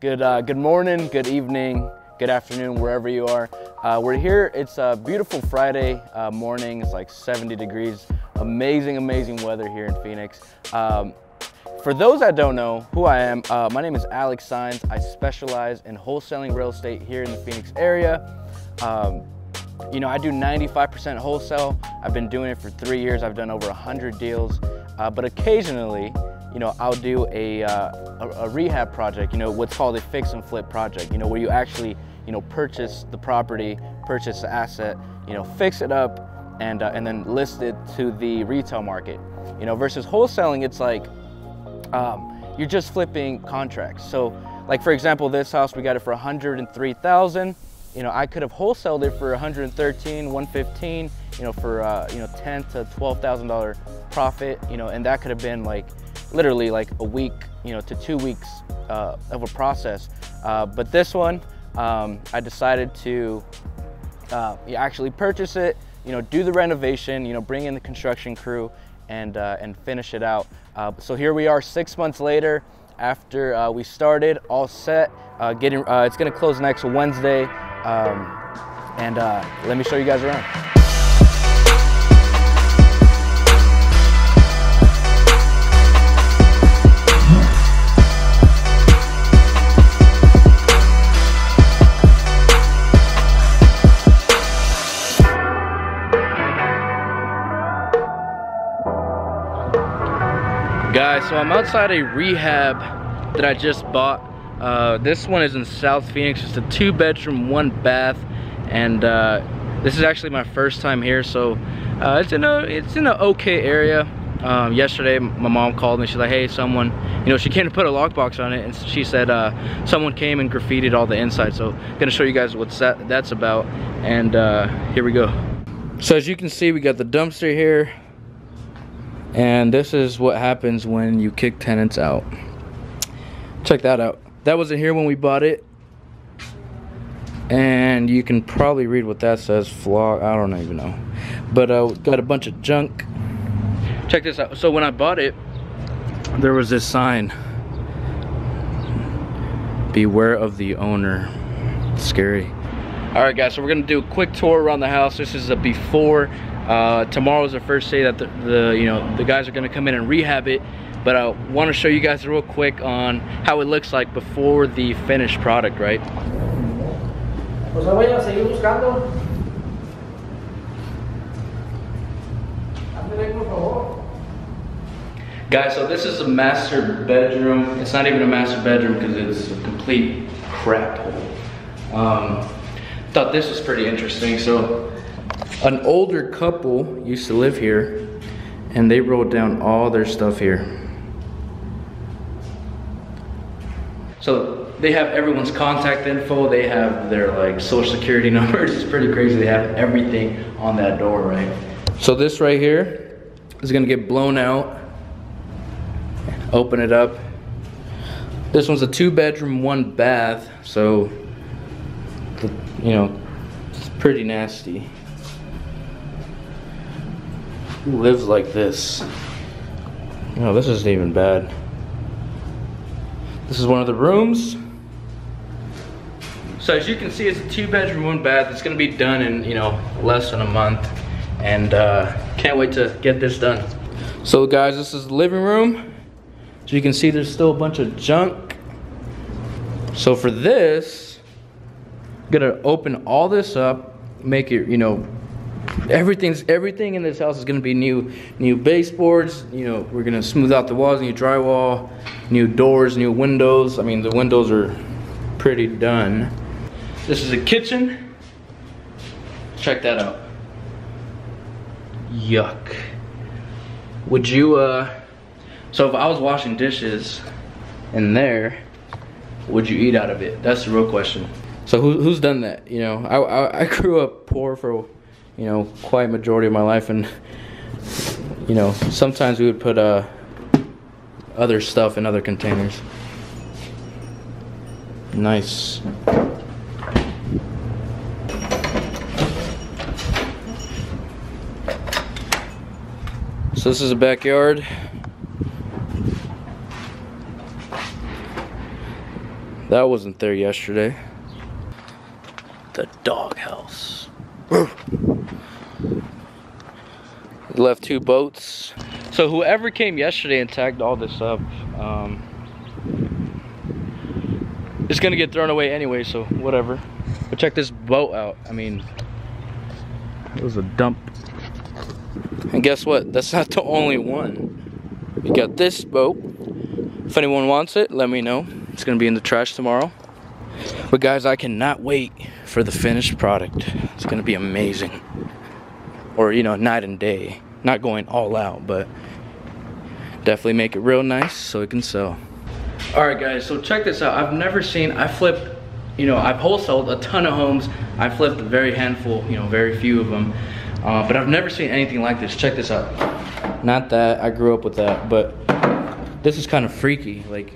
Good morning, good evening, good afternoon, wherever you are. We're here. It's a beautiful Friday morning. It's like 70 degrees. Amazing weather here in Phoenix. For those that don't know who I am, my name is Saenz. I specialize in wholesaling real estate here in the Phoenix area. You know, I do 95% wholesale. I've been doing it for 3 years. I've done over 100 deals, but occasionally, you know, I'll do a rehab project, you know, what's called a fix and flip project, you know, where you actually, you know, purchase the property, purchase the asset, you know, fix it up and then list it to the retail market, you know, versus wholesaling. It's like, you're just flipping contracts. So like, for example, this house, we got it for 103,000. You know, I could have wholesaled it for 113, 115, you know, for, you know, $10,000 to $12,000 profit, you know, and that could have been like, literally like a week, you know, to 2 weeks of a process. But this one, I decided to actually purchase it, you know, do the renovation, you know, bring in the construction crew and finish it out. So here we are 6 months later after we started, all set, it's gonna close next Wednesday. Let me show you guys around. Guys, so I'm outside a rehab that I just bought. This one is in South Phoenix. It's a 2-bedroom, 1-bath, and this is actually my first time here. So it's in an okay area. Yesterday, my mom called me. She's like, "Hey, someone," you know, she came to put a lockbox on it, and she said someone came and graffitied all the inside. So I'm gonna show you guys what that's about, and here we go. So as you can see, we got the dumpster here. And this is what happens when you kick tenants out. Check that out. That wasn't here when we bought it. And you can probably read what that says. Flog, I don't even know. But got a bunch of junk. Check this out. So when I bought it, there was this sign. Beware of the owner. It's scary. Alright guys, so we're gonna do a quick tour around the house. This is a before. Tomorrow is the first day that the guys are gonna come in and rehab it, but I want to show you guys real quick on how it looks like before the finished product, right? Guys, so this is a master bedroom. It's not even a master bedroom because it's a complete crap hole. Thought this was pretty interesting. So an older couple used to live here, and they wrote down all their stuff here. So they have everyone's contact info, they have their like social security numbers. It's pretty crazy. They have everything on that door, right? So this right here is gonna get blown out. Open it up. This one's a 2-bedroom, 1-bath, so you know, it's pretty nasty. Who lives like this? No, this isn't even bad. This is one of the rooms. So as you can see, it's a 2-bedroom, 1-bath. It's gonna be done in, you know, less than a month, and can't wait to get this done. So guys, this is the living room. So you can see there's still a bunch of junk. So for this, I'm gonna open all this up, make it, you know, everything in this house is gonna be new baseboards. You know, we're gonna smooth out the walls, new drywall, new doors, new windows. I mean, the windows are pretty done. This is a kitchen. Check that out. Yuck. Would you so if I was washing dishes in there, would you eat out of it? That's the real question. So who's done that? You know, I grew up poor for, you know, quite a majority of my life, and you know, sometimes we would put other stuff in other containers. Nice. So this is a backyard. That wasn't there yesterday. The doghouse. Left 2 boats. So whoever came yesterday and tagged all this up, it's gonna get thrown away anyway, so whatever. But check this boat out. I mean, it was a dump. And guess what? That's not the only one. We got this boat. If anyone wants it, let me know. It's gonna be in the trash tomorrow. But guys, I cannot wait for the finished product. It's gonna be amazing. Or, you know, night and day. Not going all out, but definitely make it real nice so it can sell. All right, guys, so check this out. I flipped, you know, I've wholesaled a ton of homes. I flipped a very handful, you know, very few of them. But I've never seen anything like this. Check this out. Not that, I grew up with that, but this is kind of freaky. Like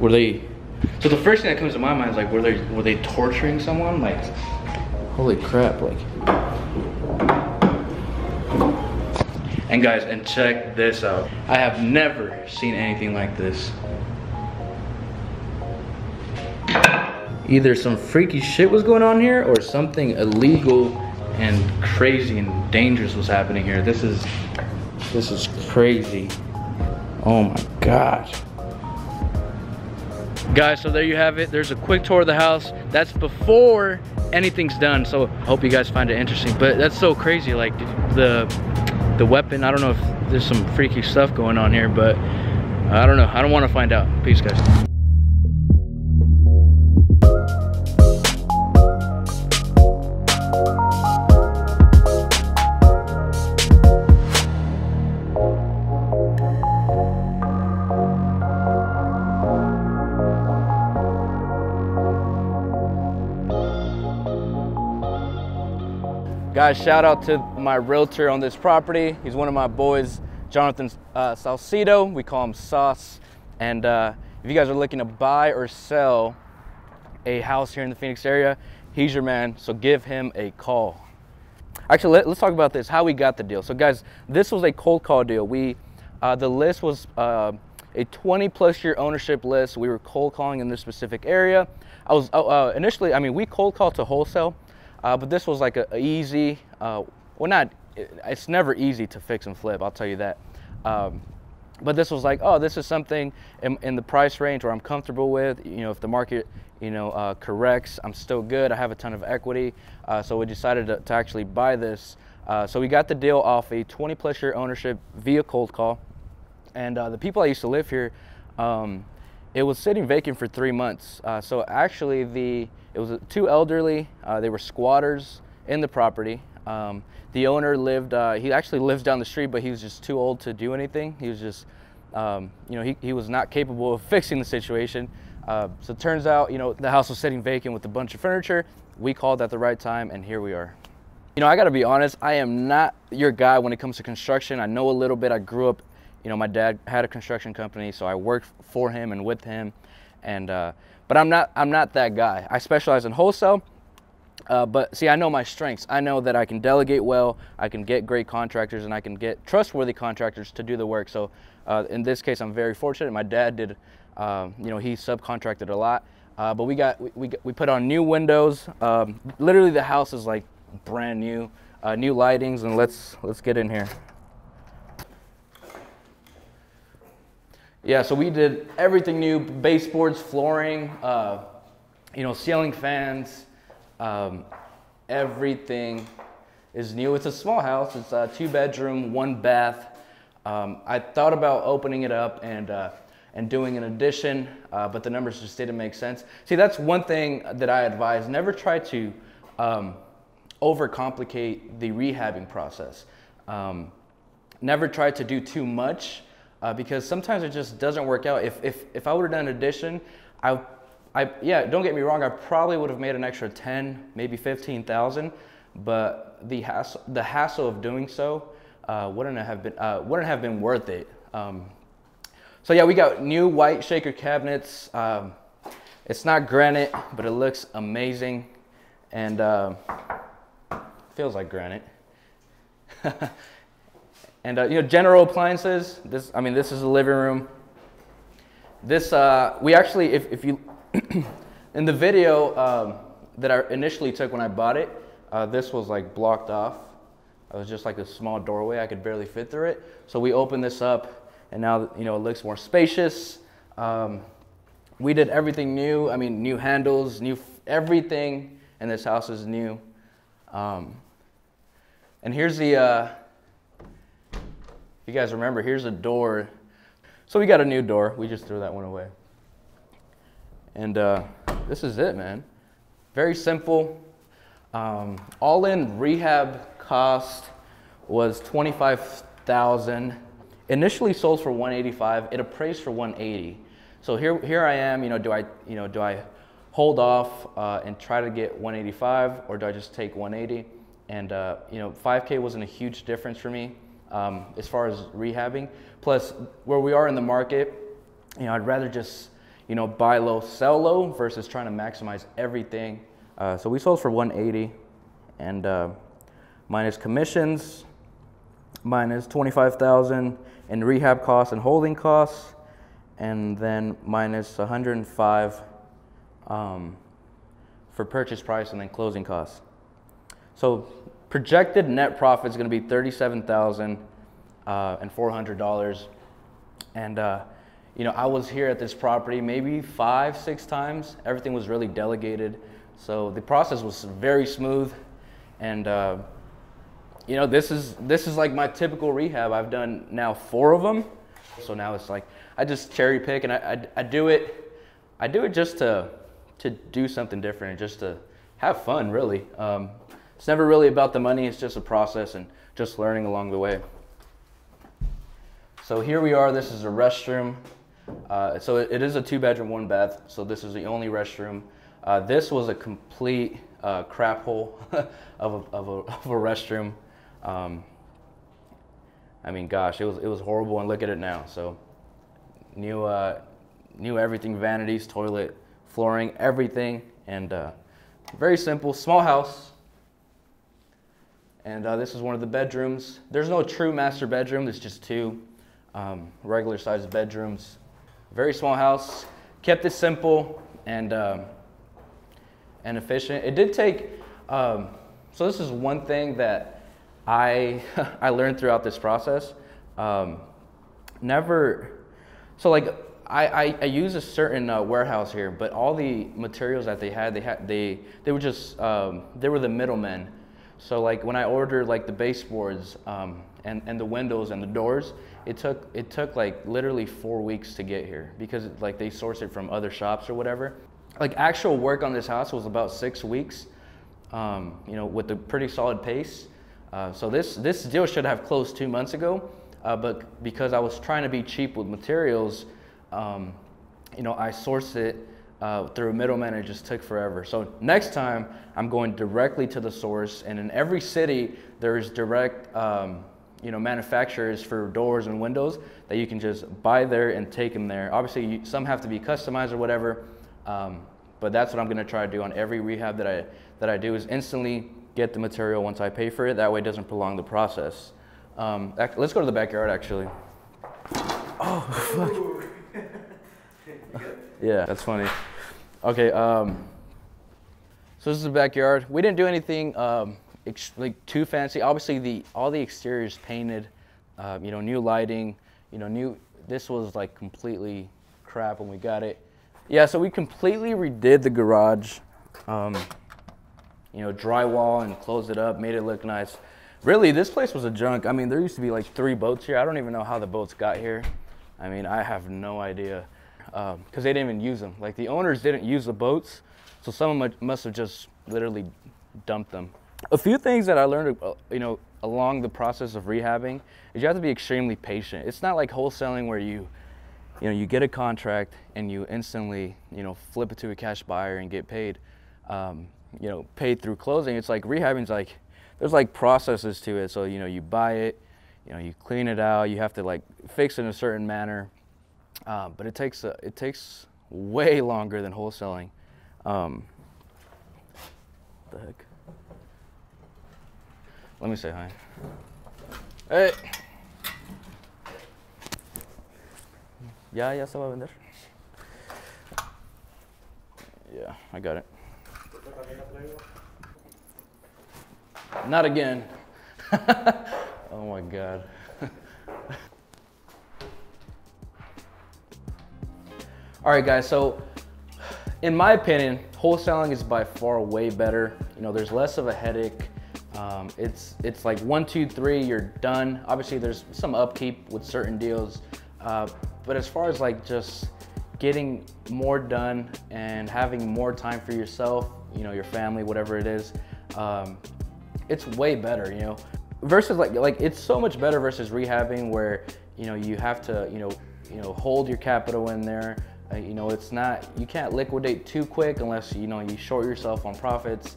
were they, so the first thing that comes to my mind is like, were they torturing someone? Like, holy crap, like. And guys, and check this out. I have never seen anything like this. Either some freaky shit was going on here or something illegal and crazy and dangerous was happening here. This is crazy. Oh my God. Guys, so there you have it. There's a quick tour of the house. That's before anything's done. So I hope you guys find it interesting. But that's so crazy. Like the weapon, I don't know if there's some freaky stuff going on here, but I don't know. I don't want to find out. Peace, guys. Guys, shout out to my realtor on this property. He's one of my boys, Jonathan Salcedo. We call him Sauce. And if you guys are looking to buy or sell a house here in the Phoenix area, he's your man, so give him a call. Actually, let's talk about this, how we got the deal. So guys, this was a cold call deal. The list was a 20+ year ownership list. We were cold calling in this specific area. I was initially, I mean, we cold called to wholesale. But this was like a easy, well, it's never easy to fix and flip, I'll tell you that. But this was like, oh, this is something in the price range where I'm comfortable with. You know, if the market, you know, corrects, I'm still good. I have a ton of equity. So we decided to actually buy this. So we got the deal off a 20+ year ownership via cold call. And the people that used to live here, it was sitting vacant for 3 months. So actually it was 2 elderly, they were squatters in the property. The owner lived, he actually lives down the street, but he was just too old to do anything. He was just, you know, he was not capable of fixing the situation. So it turns out, you know, the house was sitting vacant with a bunch of furniture. We called at the right time, and here we are. You know, I gotta be honest, I am not your guy when it comes to construction. I know a little bit. I grew up, you know, my dad had a construction company, so I worked for him and with him. And but I'm not that guy. I specialize in wholesale. But see, I know my strengths. I know that I can delegate well, I can get great contractors, and I can get trustworthy contractors to do the work. So in this case, I'm very fortunate. My dad did, you know, he subcontracted a lot. But we put on new windows. Literally, the house is like brand new, new lightings, and let's get in here. Yeah, so we did everything new: baseboards, flooring, you know, ceiling fans. Everything is new. It's a small house. It's a 2-bedroom, 1 bath. I thought about opening it up and doing an addition, but the numbers just didn't make sense. See, that's one thing that I advise. Never try to overcomplicate the rehabbing process. Never try to do too much, because sometimes it just doesn't work out. If I would have done an addition, yeah, don't get me wrong, I probably would have made an extra 10, maybe 15,000, but the hassle of doing so wouldn't have been worth it. So yeah, we got new white shaker cabinets. It's not granite, but it looks amazing, and feels like granite. And you know, general appliances. This is the living room. This, we actually, if you, in the video that I initially took when I bought it, this was like blocked off. It was just like a small doorway. I could barely fit through it. So we opened this up, and now, you know, it looks more spacious. We did everything new. I mean, new handles, new, everything in this house is new. And here's the, if you guys remember, here's a door. So we got a new door. We just threw that one away. And this is it, man. Very simple. All in rehab cost was $25,000. Initially sold for $185. It appraised for $180. So here I am. You know, do I hold off and try to get $185, or do I just take $180? And you know, $5K wasn't a huge difference for me as far as rehabbing. Plus, where we are in the market, you know, I'd rather just, you know, buy low, sell low versus trying to maximize everything. So we sold for $180, and minus commissions, minus $25,000 in rehab costs and holding costs, and then minus $105 for purchase price and then closing costs. So projected net profit is going to be $37,400, and you know, I was here at this property maybe 5-6 times. Everything was really delegated, so the process was very smooth. And you know, this is like my typical rehab. I've done now 4 of them, so now it's like I just cherry pick, and I do it just to do something different and just to have fun, really. It's never really about the money. It's just a process and just learning along the way. So here we are. This is a restroom. So it is a 2-bedroom, 1-bath. So this is the only restroom. This was a complete crap hole of a restroom. I mean, gosh, it was horrible, and look at it now. So new everything, vanities, toilet, flooring, everything, and very simple, small house. And this is one of the bedrooms. There's no true master bedroom. There's just 2 regular sized bedrooms. Very small house. Kept it simple and efficient. It did take. So this is one thing that I learned throughout this process. Never. So like I use a certain warehouse here, but all the materials that they were just they were the middlemen. So like when I ordered like the baseboards and the windows and the doors, it took like literally 4 weeks to get here because like they source it from other shops or whatever. Like actual work on this house was about 6 weeks, you know, with a pretty solid pace. So this deal should have closed 2 months ago, but because I was trying to be cheap with materials, you know, I sourced it through a middleman, and it just took forever. So next time I'm going directly to the source, and in every city there's direct you know, manufacturers for doors and windows that you can just buy there and take them there. Obviously some have to be customized or whatever, but that's what I'm going to try to do on every rehab that I do, is instantly get the material once I pay for it. That way it doesn't prolong the process. Let's go to the backyard actually. Oh fuck. Yeah, that's funny. Okay, so this is the backyard. We didn't do anything like too fancy. Obviously, all the exteriors painted. You know, new lighting. You know, this was like completely crap when we got it. Yeah, so we completely redid the garage. You know, drywall and closed it up, made it look nice. Really, this place was a junk. I mean, there used to be like 3 boats here. I don't even know how the boats got here. I mean, I have no idea. Because they didn't even use them. Like the owners didn't use the boats, so someone must have just literally dumped them. A few things that I learned, you know, along the process of rehabbing is you have to be extremely patient. It's not like wholesaling where you get a contract and you instantly, you know, flip it to a cash buyer and get paid, you know, paid through closing. It's like rehabbing's like, there's like processes to it. So, you know, you buy it, you know, you clean it out, you have to like fix it in a certain manner. But it takes way longer than wholesaling. What the heck? Let me say hi. Hey. Ya se va a vender. Yeah, I got it. Not again. Oh my God. All right, guys, so in my opinion, wholesaling is by far way better. You know, there's less of a headache. It's like 1, 2, 3, you're done. Obviously, there's some upkeep with certain deals, but as far as like just getting more done and having more time for yourself, you know, your family, whatever it is, it's way better, you know, versus like it's so much better versus rehabbing, where, you know, you have to, you know, hold your capital in there. You know, it's not, you can't liquidate too quick unless, you know, you short yourself on profits.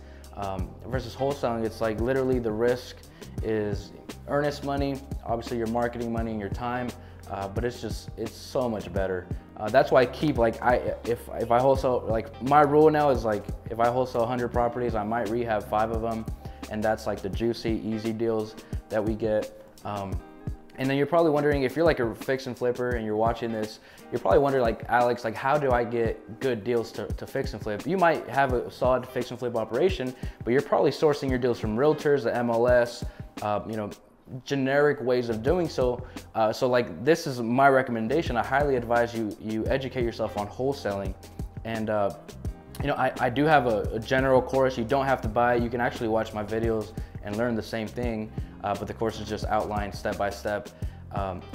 Versus wholesaling, it's like literally the risk is earnest money, obviously your marketing money and your time, but it's so much better. That's why I keep, like, if I wholesale, like my rule now is like, if I wholesale 100 properties, I might rehab 5 of them, and that's like the juicy, easy deals that we get. And then you're probably wondering, if you're like a fix and flipper and you're watching this, you're probably wondering, like, Alex, like, how do I get good deals to fix and flip? You might have a solid fix and flip operation, but you're probably sourcing your deals from realtors, the MLS, you know, generic ways of doing so. So like, this is my recommendation. I highly advise you educate yourself on wholesaling. And you know, I do have a general course. You don't have to buy it. You can actually watch my videos and learn the same thing, but the course is just outlined step by step.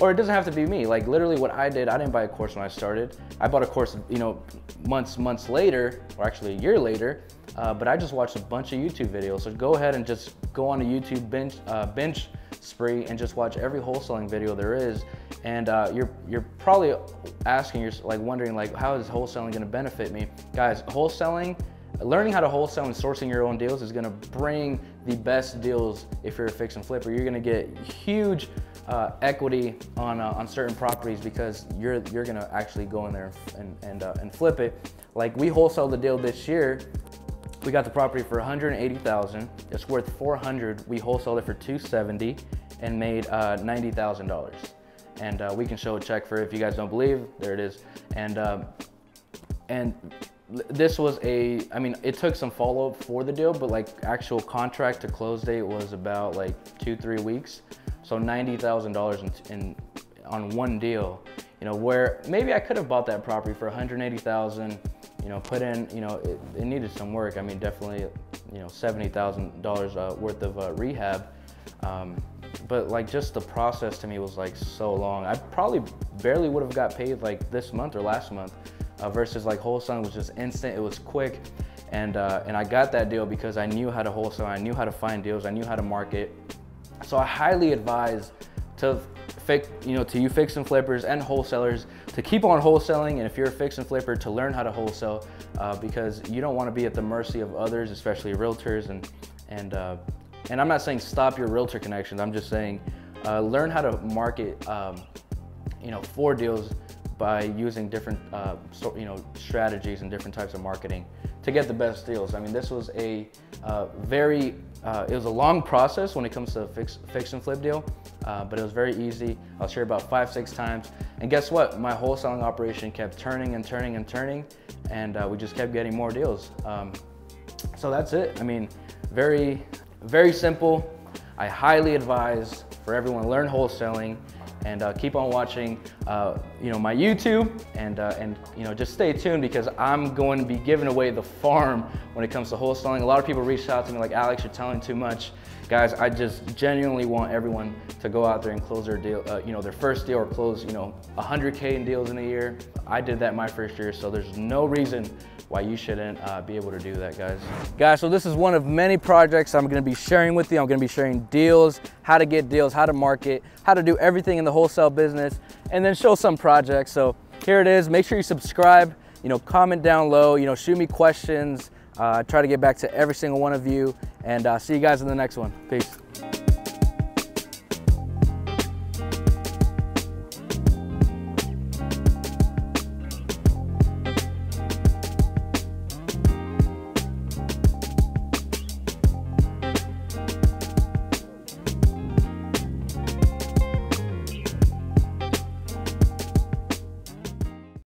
Or it doesn't have to be me. Like, literally what I did, I didn't buy a course when I started. I bought a course, you know, months later, or actually a year later, but I just watched a bunch of YouTube videos. So go ahead and just go on a YouTube binge spree and just watch every wholesaling video there is. And you're probably asking, you're like wondering, like, how is wholesaling gonna benefit me? Guys, wholesaling, learning how to wholesale and sourcing your own deals is gonna bring the best deals. If you're a fix and flipper, you're gonna get huge equity on certain properties, because you're gonna actually go in there and flip it. Like, we wholesaled the deal this year. We got the property for $180,000. It's worth $400. We wholesaled it for $270 and made $90,000. And we can show a check for it if you guys don't believe. There it is. And this was I mean, it took some follow-up for the deal, but like, actual contract to close date was about like 2-3 weeks. So $90,000 on one deal, you know, where maybe I could have bought that property for $180,000, you know, put in, you know, it needed some work. I mean, definitely, you know, $70,000 worth of rehab. But like, just the process to me was like so long. I probably barely would have got paid like this month or last month, versus like wholesaling was just instant. It was quick. And I got that deal because I knew how to wholesale. I knew how to find deals. I knew how to market. So I highly advise to you fix and flippers and wholesalers to keep on wholesaling, and if you're a fix and flipper, to learn how to wholesale, because you don't want to be at the mercy of others, especially realtors. And I'm not saying stop your realtor connections. I'm just saying learn how to market, you know, for deals by using different strategies and different types of marketing to get the best deals. I mean, this was a it was a long process when it comes to fix and flip deal, but it was very easy. I was here about 5-6 times, and guess what? My wholesaling operation kept turning and turning and turning, and we just kept getting more deals. So that's it. I mean, very, very simple. I highly advise for everyone to learn wholesaling, and keep on watching, you know, my YouTube, and you know, just stay tuned, because I'm going to be giving away the farm when it comes to wholesaling. A lot of people reached out to me like, Alex, you're telling too much. Guys, I just genuinely want everyone to go out there and close their deal, you know, their first deal, or close, you know, 100K in deals in a year. I did that my first year, so there's no reason why you shouldn't be able to do that, guys. Guys, so this is one of many projects I'm gonna be sharing with you. I'm gonna be sharing deals, how to get deals, how to market, how to do everything in the wholesale business, and then show some projects. So here it is. Make sure you subscribe, you know, comment down low, you know, shoot me questions. Try to get back to every single one of you, and see you guys in the next one. Peace.